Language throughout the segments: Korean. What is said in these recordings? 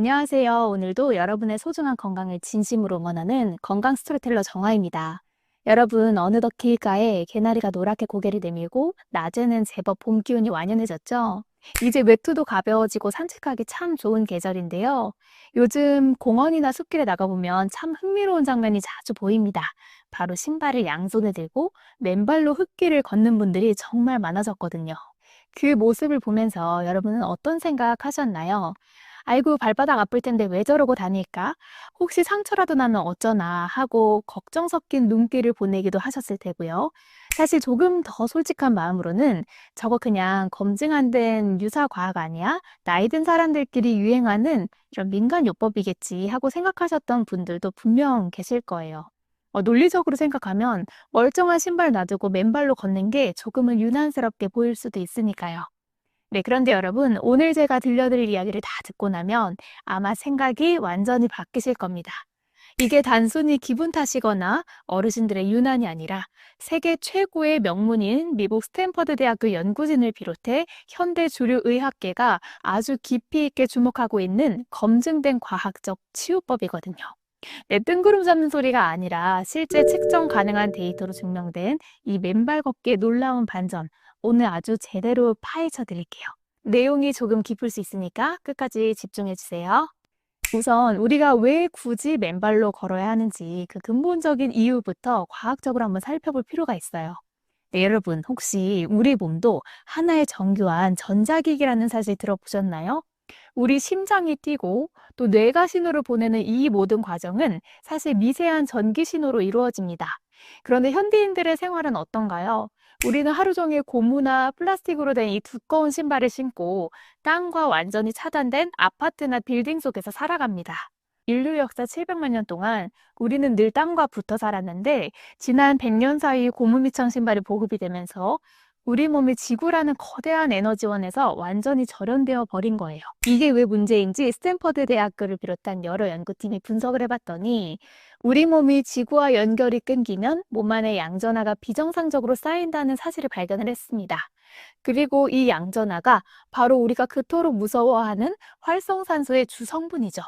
안녕하세요. 오늘도 여러분의 소중한 건강을 진심으로 응원하는 건강 스토리텔러 정아입니다. 여러분, 어느덧 길가에 개나리가 노랗게 고개를 내밀고 낮에는 제법 봄 기운이 완연해졌죠? 이제 외투도 가벼워지고 산책하기 참 좋은 계절인데요. 요즘 공원이나 숲길에 나가보면 참 흥미로운 장면이 자주 보입니다. 바로 신발을 양손에 들고 맨발로 흙길을 걷는 분들이 정말 많아졌거든요. 그 모습을 보면서 여러분은 어떤 생각 하셨나요? 아이고, 발바닥 아플 텐데 왜 저러고 다닐까? 혹시 상처라도 나면 어쩌나 하고 걱정 섞인 눈길을 보내기도 하셨을 테고요. 사실 조금 더 솔직한 마음으로는 저거 그냥 검증 안 된 유사 과학 아니야? 나이 든 사람들끼리 유행하는 이런 민간 요법이겠지 하고 생각하셨던 분들도 분명 계실 거예요. 논리적으로 생각하면 멀쩡한 신발 놔두고 맨발로 걷는 게 조금은 유난스럽게 보일 수도 있으니까요. 네, 그런데 여러분, 오늘 제가 들려드릴 이야기를 다 듣고 나면 아마 생각이 완전히 바뀌실 겁니다. 이게 단순히 기분 탓이거나 어르신들의 유난이 아니라 세계 최고의 명문인 미국 스탠퍼드 대학교 연구진을 비롯해 현대 주류 의학계가 아주 깊이 있게 주목하고 있는 검증된 과학적 치유법이거든요. 네, 뜬구름 잡는 소리가 아니라 실제 측정 가능한 데이터로 증명된 이 맨발 걷기의 놀라운 반전, 오늘 아주 제대로 파헤쳐 드릴게요. 내용이 조금 깊을 수 있으니까 끝까지 집중해 주세요. 우선 우리가 왜 굳이 맨발로 걸어야 하는지 그 근본적인 이유부터 과학적으로 한번 살펴볼 필요가 있어요. 네, 여러분, 혹시 우리 몸도 하나의 정교한 전자기기라는 사실 들어보셨나요? 우리 심장이 뛰고 또 뇌가 신호를 보내는 이 모든 과정은 사실 미세한 전기 신호로 이루어집니다. 그런데 현대인들의 생활은 어떤가요? 우리는 하루 종일 고무나 플라스틱으로 된 이 두꺼운 신발을 신고 땅과 완전히 차단된 아파트나 빌딩 속에서 살아갑니다. 인류 역사 700만 년 동안 우리는 늘 땅과 붙어 살았는데 지난 100년 사이 고무미창 신발이 보급이 되면서 우리 몸이 지구라는 거대한 에너지원에서 완전히 절연되어 버린 거예요. 이게 왜 문제인지 스탠퍼드 대학교를 비롯한 여러 연구팀이 분석을 해봤더니 우리 몸이 지구와 연결이 끊기면 몸 안에 양전하가 비정상적으로 쌓인다는 사실을 발견을 했습니다. 그리고 이 양전하가 바로 우리가 그토록 무서워하는 활성산소의 주성분이죠.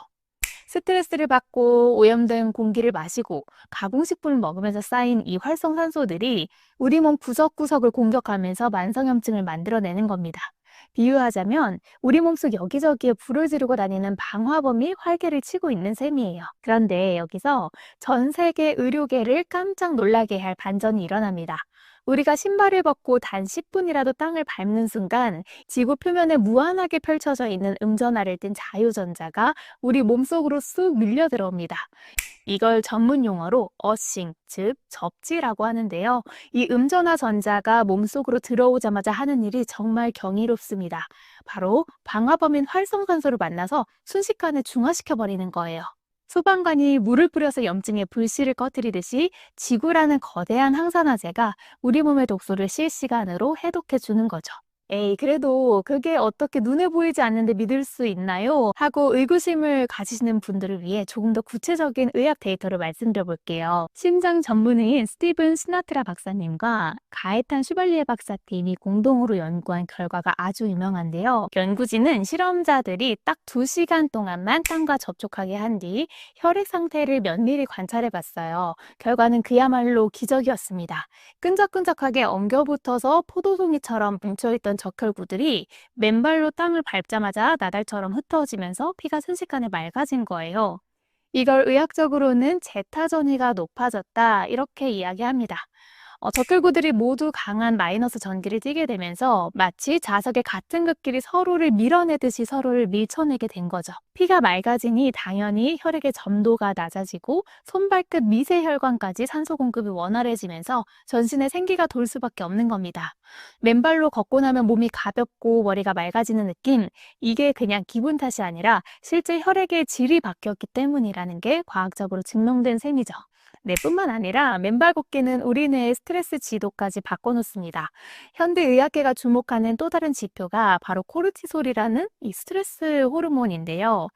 스트레스를 받고 오염된 공기를 마시고 가공식품을 먹으면서 쌓인 이 활성산소들이 우리 몸 구석구석을 공격하면서 만성염증을 만들어내는 겁니다. 비유하자면 우리 몸속 여기저기에 불을 지르고 다니는 방화범이 활개를 치고 있는 셈이에요. 그런데 여기서 전 세계 의료계를 깜짝 놀라게 할 반전이 일어납니다. 우리가 신발을 벗고 단 10분이라도 땅을 밟는 순간 지구 표면에 무한하게 펼쳐져 있는 음전하를 띤 자유전자가 우리 몸속으로 쑥 밀려 들어옵니다. 이걸 전문 용어로 어싱, 즉 접지라고 하는데요. 이 음전하 전자가 몸속으로 들어오자마자 하는 일이 정말 경이롭습니다. 바로 방화범인 활성산소를 만나서 순식간에 중화시켜 버리는 거예요. 소방관이 물을 뿌려서 염증의 불씨를 꺼뜨리듯이 지구라는 거대한 항산화제가 우리 몸의 독소를 실시간으로 해독해 주는 거죠. 에이, 그래도 그게 어떻게 눈에 보이지 않는데 믿을 수 있나요? 하고 의구심을 가지시는 분들을 위해 조금 더 구체적인 의학 데이터를 말씀드려 볼게요. 심장 전문의인 스티븐 시나트라 박사님과 가에탄 슈발리에 박사팀이 공동으로 연구한 결과가 아주 유명한데요. 연구진은 실험자들이 딱 2시간 동안만 땅과 접촉하게 한 뒤 혈액 상태를 면밀히 관찰해 봤어요. 결과는 그야말로 기적이었습니다. 끈적끈적하게 엉겨붙어서 포도송이처럼 뭉쳐있던 적혈구들이 맨발로 땅을 밟자마자 나달처럼 흩어지면서 피가 순식간에 맑아진 거예요. 이걸 의학적으로는 제타 전위가 높아졌다, 이렇게 이야기합니다. 적혈구들이 모두 강한 마이너스 전기를 띠게 되면서 마치 자석의 같은 극끼리 서로를 밀어내듯이 서로를 밀쳐내게 된 거죠. 피가 맑아지니 당연히 혈액의 점도가 낮아지고 손발끝 미세혈관까지 산소 공급이 원활해지면서 전신에 생기가 돌 수밖에 없는 겁니다. 맨발로 걷고 나면 몸이 가볍고 머리가 맑아지는 느낌, 이게 그냥 기분 탓이 아니라 실제 혈액의 질이 바뀌었기 때문이라는 게 과학적으로 증명된 셈이죠. 네, 뿐만 아니라 맨발 걷기는 우리 뇌의 스트레스 지도까지 바꿔놓습니다. 현대의학계가 주목하는 또 다른 지표가 바로 코르티솔이라는 이 스트레스 호르몬인데요.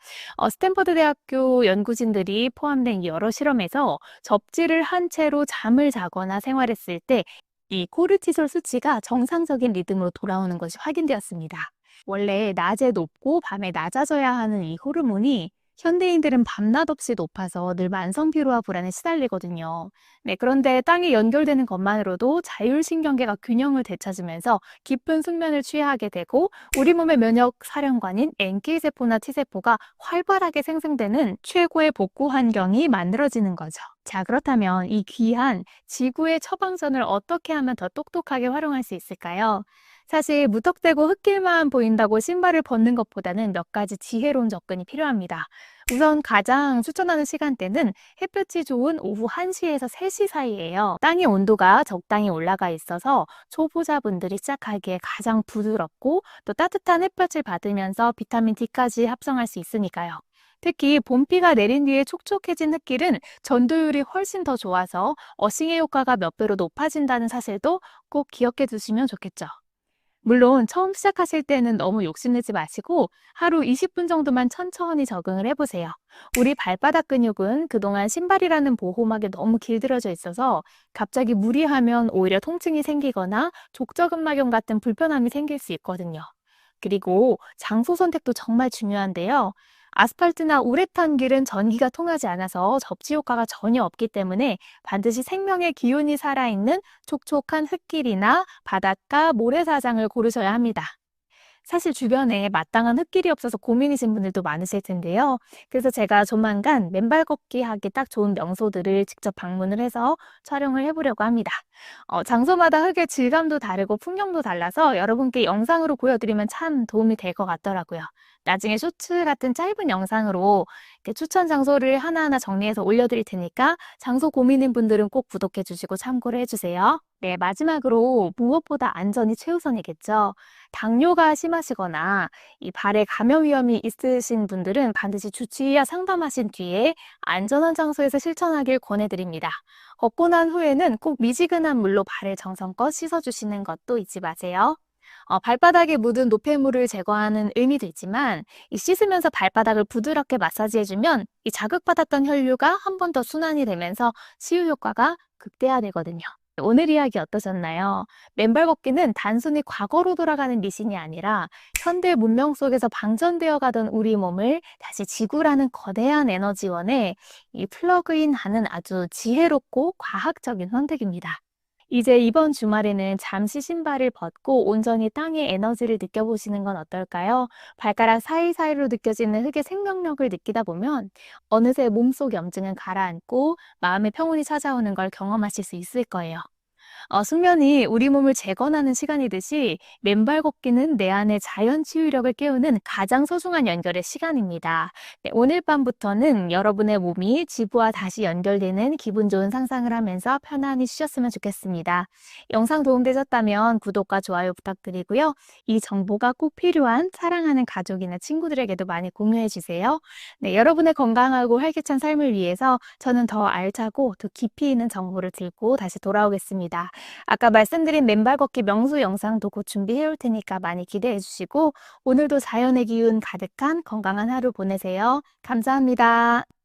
스탠퍼드 대학교 연구진들이 포함된 여러 실험에서 접지를 한 채로 잠을 자거나 생활했을 때 이 코르티솔 수치가 정상적인 리듬으로 돌아오는 것이 확인되었습니다. 원래 낮에 높고 밤에 낮아져야 하는 이 호르몬이 현대인들은 밤낮 없이 높아서 늘 만성 피로와 불안에 시달리거든요. 네, 그런데 땅에 연결되는 것만으로도 자율신경계가 균형을 되찾으면서 깊은 숙면을 취하게 되고 우리 몸의 면역 사령관인 NK세포나 T세포가 활발하게 생성되는 최고의 복구 환경이 만들어지는 거죠. 자, 그렇다면 이 귀한 지구의 처방전을 어떻게 하면 더 똑똑하게 활용할 수 있을까요? 사실 무턱대고 흙길만 보인다고 신발을 벗는 것보다는 몇 가지 지혜로운 접근이 필요합니다. 우선 가장 추천하는 시간대는 햇볕이 좋은 오후 1시에서 3시 사이예요. 땅의 온도가 적당히 올라가 있어서 초보자분들이 시작하기에 가장 부드럽고 또 따뜻한 햇볕을 받으면서 비타민 D까지 합성할 수 있으니까요. 특히 봄비가 내린 뒤에 촉촉해진 흙길은 전도율이 훨씬 더 좋아서 어싱의 효과가 몇 배로 높아진다는 사실도 꼭 기억해 두시면 좋겠죠. 물론 처음 시작하실 때는 너무 욕심내지 마시고 하루 20분 정도만 천천히 적응을 해보세요. 우리 발바닥 근육은 그동안 신발이라는 보호막에 너무 길들여져 있어서 갑자기 무리하면 오히려 통증이 생기거나 족저근막염 같은 불편함이 생길 수 있거든요. 그리고 장소 선택도 정말 중요한데요. 아스팔트나 우레탄 길은 전기가 통하지 않아서 접지 효과가 전혀 없기 때문에 반드시 생명의 기운이 살아있는 촉촉한 흙길이나 바닷가, 모래사장을 고르셔야 합니다. 사실 주변에 마땅한 흙길이 없어서 고민이신 분들도 많으실 텐데요. 그래서 제가 조만간 맨발 걷기 하기 딱 좋은 명소들을 직접 방문을 해서 촬영을 해보려고 합니다. 장소마다 흙의 질감도 다르고 풍경도 달라서 여러분께 영상으로 보여드리면 참 도움이 될 것 같더라고요. 나중에 쇼츠 같은 짧은 영상으로 이렇게 추천 장소를 하나하나 정리해서 올려드릴 테니까 장소 고민인 분들은 꼭 구독해 주시고 참고를 해주세요. 네, 마지막으로 무엇보다 안전이 최우선이겠죠. 당뇨가 심하시거나 이 발에 감염 위험이 있으신 분들은 반드시 주치의와 상담하신 뒤에 안전한 장소에서 실천하길 권해드립니다. 걷고 난 후에는 꼭 미지근한 물로 발을 정성껏 씻어주시는 것도 잊지 마세요. 발바닥에 묻은 노폐물을 제거하는 의미도 있지만 이 씻으면서 발바닥을 부드럽게 마사지해주면 이 자극받았던 혈류가 한 번 더 순환이 되면서 치유 효과가 극대화되거든요. 오늘 이야기 어떠셨나요? 맨발 걷기는 단순히 과거로 돌아가는 미신이 아니라 현대 문명 속에서 방전되어 가던 우리 몸을 다시 지구라는 거대한 에너지원에 이 플러그인하는 아주 지혜롭고 과학적인 선택입니다. 이제 이번 주말에는 잠시 신발을 벗고 온전히 땅의 에너지를 느껴보시는 건 어떨까요? 발가락 사이사이로 느껴지는 흙의 생명력을 느끼다 보면 어느새 몸속 염증은 가라앉고 마음의 평온이 찾아오는 걸 경험하실 수 있을 거예요. 숙면이 우리 몸을 재건하는 시간이듯이 맨발 걷기는 내 안의 자연 치유력을 깨우는 가장 소중한 연결의 시간입니다. 네, 오늘 밤부터는 여러분의 몸이 지구와 다시 연결되는 기분 좋은 상상을 하면서 편안히 쉬셨으면 좋겠습니다. 영상 도움되셨다면 구독과 좋아요 부탁드리고요. 이 정보가 꼭 필요한 사랑하는 가족이나 친구들에게도 많이 공유해 주세요. 네, 여러분의 건강하고 활기찬 삶을 위해서 저는 더 알차고 더 깊이 있는 정보를 들고 다시 돌아오겠습니다. 아까 말씀드린 맨발 걷기 명수 영상도 곧 준비해 올 테니까 많이 기대해 주시고 오늘도 자연의 기운 가득한 건강한 하루 보내세요. 감사합니다.